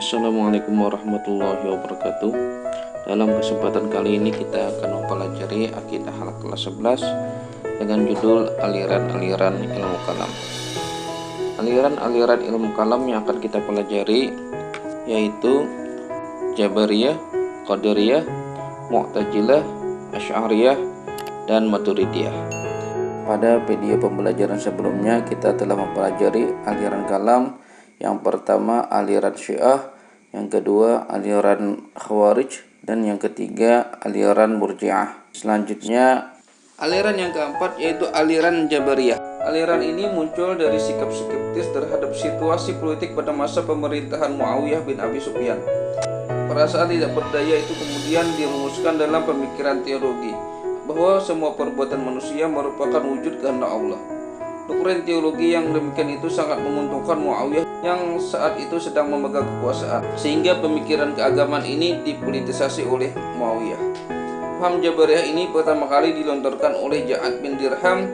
Assalamualaikum warahmatullahi wabarakatuh. Dalam kesempatan kali ini kita akan mempelajari akidah halaq kelas 11 dengan judul aliran-aliran ilmu kalam. Aliran-aliran ilmu kalam yang akan kita pelajari yaitu Jabariyah, Qadariyah, Mu'tazilah, Asy'ariyah, dan Maturidiyah. Pada video pembelajaran sebelumnya kita telah mempelajari aliran kalam. Yang pertama aliran Syiah, yang kedua aliran Khawarij, dan yang ketiga aliran Murji'ah. Selanjutnya aliran yang keempat yaitu aliran Jabariyah. Aliran ini muncul dari sikap skeptis terhadap situasi politik pada masa pemerintahan Muawiyah bin Abi Sufyan. Perasaan tidak berdaya itu kemudian dirumuskan dalam pemikiran teologi bahwa semua perbuatan manusia merupakan wujud kehendak Allah. Doktrin teologi yang demikian itu sangat menguntungkan Muawiyah yang saat itu sedang memegang kekuasaan, sehingga pemikiran keagamaan ini dipolitisasi oleh Muawiyah. Paham Jabariyah ini pertama kali dilontarkan oleh Ja'ad bin Dirham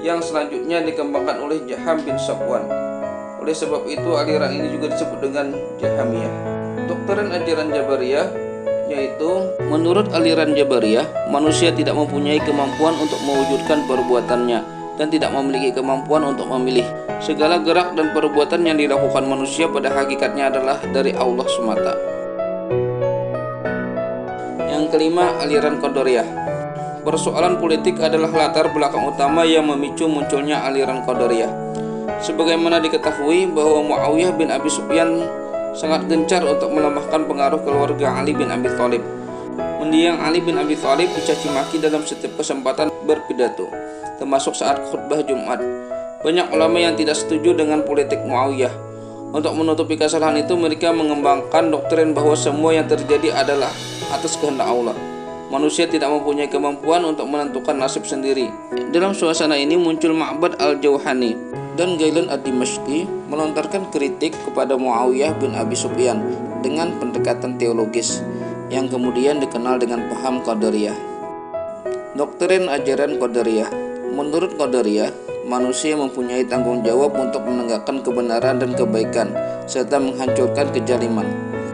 yang selanjutnya dikembangkan oleh Jaham bin Safwan. Oleh sebab itu aliran ini juga disebut dengan Jahamiyah. Doktrin ajaran Jabariyah yaitu menurut aliran Jabariyah, manusia tidak mempunyai kemampuan untuk mewujudkan perbuatannya dan tidak memiliki kemampuan untuk memilih. Segala gerak dan perbuatan yang dilakukan manusia pada hakikatnya adalah dari Allah semata. Yang kelima, aliran Qadariyah. Persoalan politik adalah latar belakang utama yang memicu munculnya aliran Qadariyah. Sebagaimana diketahui bahwa Muawiyah bin Abi Sufyan sangat gencar untuk melemahkan pengaruh keluarga Ali bin Abi Thalib. Mendiang Ali bin Abi Thalib dicaci maki dalam setiap kesempatan berpidato, termasuk saat khutbah Jumat. Banyak ulama yang tidak setuju dengan politik Muawiyah. Untuk menutupi kesalahan itu, mereka mengembangkan doktrin bahwa semua yang terjadi adalah atas kehendak Allah. Manusia tidak mempunyai kemampuan untuk menentukan nasib sendiri. Dalam suasana ini muncul Ma'bad al-Jauhani dan Ghailan ad-Dimashqi melontarkan kritik kepada Muawiyah bin Abi Sufyan dengan pendekatan teologis yang kemudian dikenal dengan paham Qadariyah. Doktrin ajaran Qadariyah. Menurut Qadariyah, manusia mempunyai tanggung jawab untuk menegakkan kebenaran dan kebaikan serta menghancurkan kezaliman.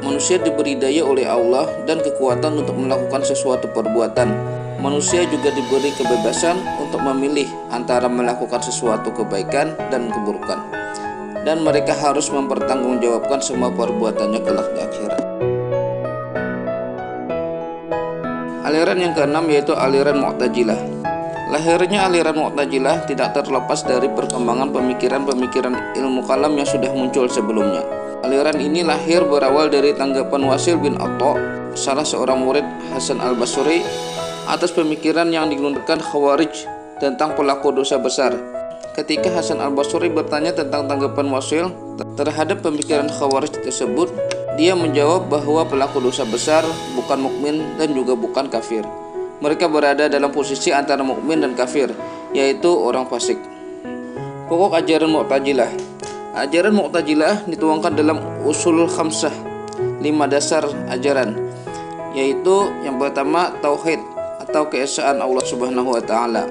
Manusia diberi daya oleh Allah dan kekuatan untuk melakukan sesuatu perbuatan. Manusia juga diberi kebebasan untuk memilih antara melakukan sesuatu kebaikan dan keburukan, dan mereka harus mempertanggungjawabkan semua perbuatannya kelak di akhirat. Aliran yang keenam yaitu aliran Mu'tazilah. Lahirnya aliran Mu'tazilah tidak terlepas dari perkembangan pemikiran-pemikiran ilmu kalam yang sudah muncul sebelumnya. Aliran ini lahir berawal dari tanggapan Wasil bin Atha, salah seorang murid Hasan al-Basri, atas pemikiran yang dilontarkan Khawarij tentang pelaku dosa besar. Ketika Hasan al-Basri bertanya tentang tanggapan Wasil terhadap pemikiran Khawarij tersebut, dia menjawab bahwa pelaku dosa besar bukan mukmin dan juga bukan kafir. Mereka berada dalam posisi antara mukmin dan kafir, yaitu orang fasik. Pokok ajaran Mu'tazilah. Ajaran Mu'tazilah dituangkan dalam Ushul Khamsah, 5 dasar ajaran, yaitu yang pertama tauhid atau keesaan Allah Subhanahu wa taala.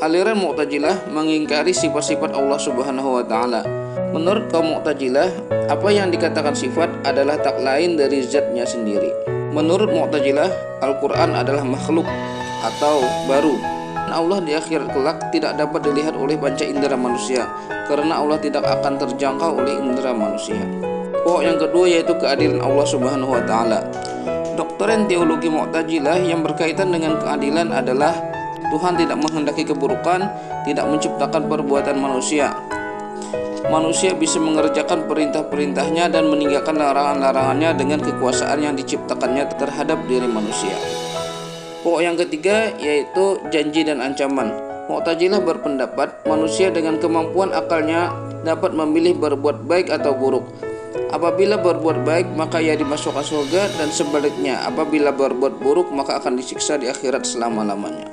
Aliran Mu'tazilah mengingkari sifat-sifat Allah Subhanahu wa taala. Menurut kaum Mu'tazilah, apa yang dikatakan sifat adalah tak lain dari zatnya sendiri. Menurut Mu'tazilah, Al-Quran adalah makhluk atau baru. Allah di akhirat kelak tidak dapat dilihat oleh panca indera manusia, karena Allah tidak akan terjangkau oleh indera manusia. Pokok yang kedua yaitu keadilan Allah Subhanahu wa taala. Doktrin teologi Mu'tazilah yang berkaitan dengan keadilan adalah Tuhan tidak menghendaki keburukan, tidak menciptakan perbuatan manusia. Manusia bisa mengerjakan perintah-perintahnya dan meninggalkan larangan-larangannya dengan kekuasaan yang diciptakannya terhadap diri manusia. Pokok yang ketiga yaitu janji dan ancaman. Mu'tazilah berpendapat manusia dengan kemampuan akalnya dapat memilih berbuat baik atau buruk. Apabila berbuat baik maka ia dimasukkan surga, dan sebaliknya apabila berbuat buruk maka akan disiksa di akhirat selama-lamanya.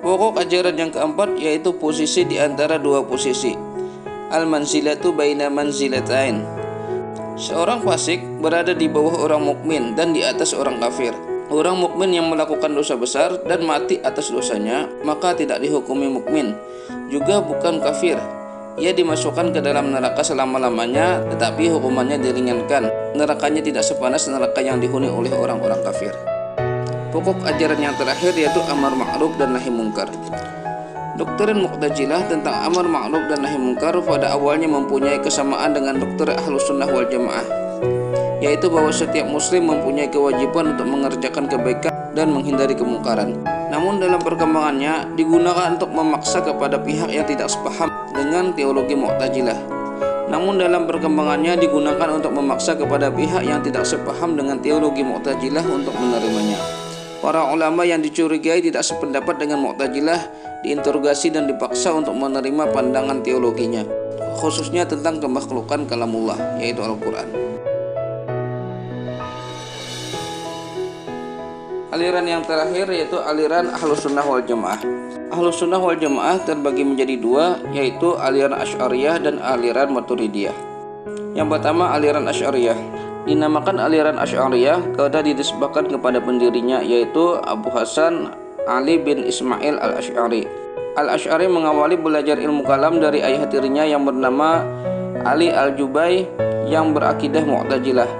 Pokok ajaran yang keempat yaitu posisi di antara dua posisi. Al-manzilatu baina manzilatain. Seorang fasik berada di bawah orang mukmin dan di atas orang kafir. Orang mukmin yang melakukan dosa besar dan mati atas dosanya maka tidak dihukumi mukmin, juga bukan kafir. Ia dimasukkan ke dalam neraka selama-lamanya, tetapi hukumannya diringankan. Nerakanya tidak sepanas neraka yang dihuni oleh orang-orang kafir. Pokok ajaran yang terakhir yaitu amar ma'ruf dan nahi munkar. Doktrin Mu'tazilah tentang amar ma'ruf dan nahi munkar pada awalnya mempunyai kesamaan dengan doktrin Ahlus Sunnah wal Jamaah, yaitu bahwa setiap muslim mempunyai kewajiban untuk mengerjakan kebaikan dan menghindari kemungkaran. Namun dalam perkembangannya digunakan untuk memaksa kepada pihak yang tidak sepaham dengan teologi Mu'tazilah. Namun dalam perkembangannya digunakan untuk memaksa kepada pihak yang tidak sepaham dengan teologi Mu'tazilah untuk menerimanya. Para ulama yang dicurigai tidak sependapat dengan Mu'tazilah diinterogasi dan dipaksa untuk menerima pandangan teologinya, khususnya tentang kemakhlukan kalamullah, yaitu Al-Quran. Aliran yang terakhir yaitu aliran Ahlus Sunnah wal Jamaah. Ahlus Sunnah wal Jamaah terbagi menjadi dua, yaitu aliran Asy'ariyah dan aliran Maturidiyah. Yang pertama, aliran Asy'ariyah. Dinamakan aliran Asy'ariyah karena dinisbahkan kepada pendirinya, yaitu Abu Hasan Ali bin Ismail al-Asy'ari. Al-Asy'ari mengawali belajar ilmu kalam dari ayah tirinya yang bernama Ali al-Jubai yang berakidah Mu'tazilah.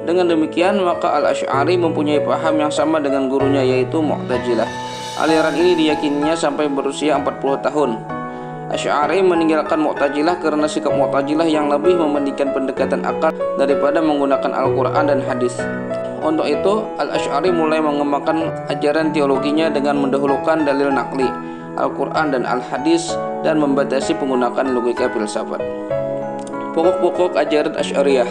Dengan demikian maka Al-Asy'ari mempunyai paham yang sama dengan gurunya, yaitu Mu'tazilah. Aliran ini diyakininya sampai berusia 40 tahun. Asy'ari meninggalkan Mu'tazilah karena sikap Mu'tazilah yang lebih mementingkan pendekatan akal daripada menggunakan Al-Quran dan hadis. Untuk itu Al-Asy'ari mulai mengembangkan ajaran teologinya dengan mendahulukan dalil naqli, Al-Quran dan Al-Hadis, dan membatasi penggunaan logika filsafat. Pokok-pokok ajaran Asy'ariyah.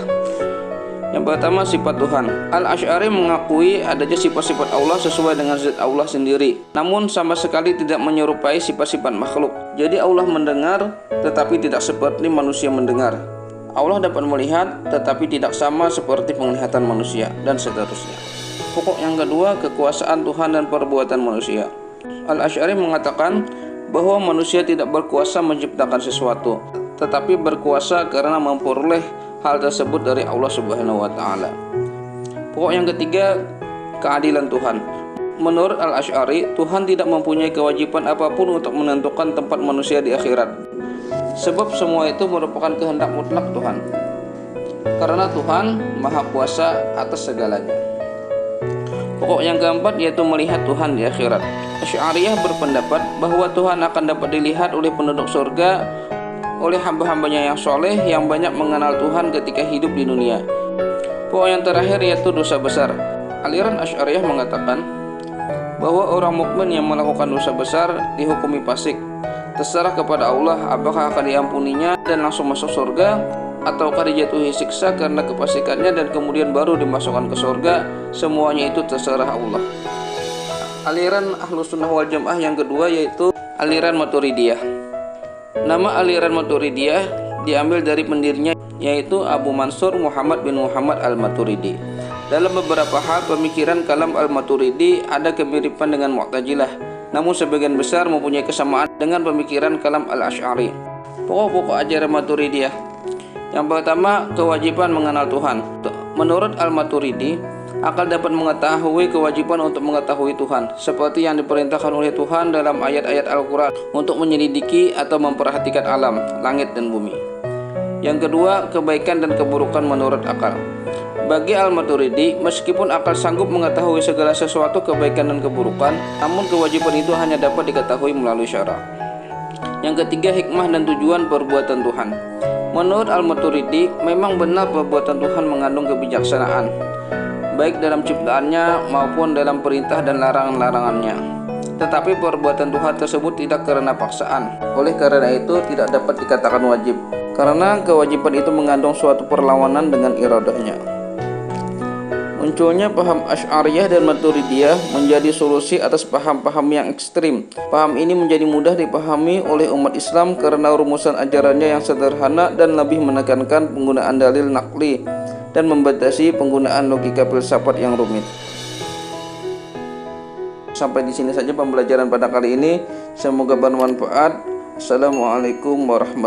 Yang pertama, sifat Tuhan. Al-Asy'ari mengakui adanya sifat-sifat Allah sesuai dengan zat Allah sendiri, namun sama sekali tidak menyerupai sifat-sifat makhluk. Jadi Allah mendengar tetapi tidak seperti manusia mendengar. Allah dapat melihat tetapi tidak sama seperti penglihatan manusia, dan seterusnya. Pokok yang kedua, kekuasaan Tuhan dan perbuatan manusia. Al-Asy'ari mengatakan bahwa manusia tidak berkuasa menciptakan sesuatu, tetapi berkuasa karena memperoleh hal tersebut dari Allah Subhanahu wa Ta'ala. Pokok yang ketiga, keadilan Tuhan. Menurut Al-Asy'ari, Tuhan tidak mempunyai kewajiban apapun untuk menentukan tempat manusia di akhirat, sebab semua itu merupakan kehendak mutlak Tuhan, karena Tuhan Maha Kuasa atas segalanya. Pokok yang keempat yaitu melihat Tuhan di akhirat. Asy'ariyah berpendapat bahwa Tuhan akan dapat dilihat oleh penduduk surga, oleh hamba-hambanya yang soleh yang banyak mengenal Tuhan ketika hidup di dunia. Pokok yang terakhir yaitu dosa besar. Aliran Asy'ariyah mengatakan bahwa orang mukmin yang melakukan dosa besar dihukumi fasik. Terserah kepada Allah apakah akan diampuninya dan langsung masuk surga, ataukah dijatuhi siksa karena kefasikannya dan kemudian baru dimasukkan ke surga. Semuanya itu terserah Allah. Aliran Ahlus Sunnah wal Jamaah yang kedua yaitu aliran Maturidiyah. Nama aliran Maturidiyah diambil dari pendirinya, yaitu Abu Mansur Muhammad bin Muhammad al-Maturidi. Dalam beberapa hal pemikiran kalam al-Maturidi ada kemiripan dengan Mu'tazilah, namun sebagian besar mempunyai kesamaan dengan pemikiran kalam al-Asy'ari. Pokok-pokok ajaran Maturidiyah. Yang pertama, kewajiban mengenal Tuhan. Menurut al-Maturidi, akal dapat mengetahui kewajiban untuk mengetahui Tuhan, seperti yang diperintahkan oleh Tuhan dalam ayat-ayat Al-Quran untuk menyelidiki atau memperhatikan alam, langit dan bumi. Yang kedua, kebaikan dan keburukan menurut akal. Bagi Al-Maturidi, meskipun akal sanggup mengetahui segala sesuatu kebaikan dan keburukan, namun kewajiban itu hanya dapat diketahui melalui syara. Yang ketiga, hikmah dan tujuan perbuatan Tuhan. Menurut Al-Maturidi, memang benar perbuatan Tuhan mengandung kebijaksanaan, baik dalam ciptaannya maupun dalam perintah dan larangan-larangannya. Tetapi perbuatan Tuhan tersebut tidak karena paksaan. Oleh karena itu tidak dapat dikatakan wajib, karena kewajiban itu mengandung suatu perlawanan dengan iradahnya. Munculnya paham Asy'ariyah dan Maturidiyah menjadi solusi atas paham-paham yang ekstrim. Paham ini menjadi mudah dipahami oleh umat Islam karena rumusan ajarannya yang sederhana dan lebih menekankan penggunaan dalil naqli dan membatasi penggunaan logika filsafat yang rumit. Sampai di sini saja pembelajaran pada kali ini. Semoga bermanfaat. Assalamualaikum warahmatullahi wabarakatuh.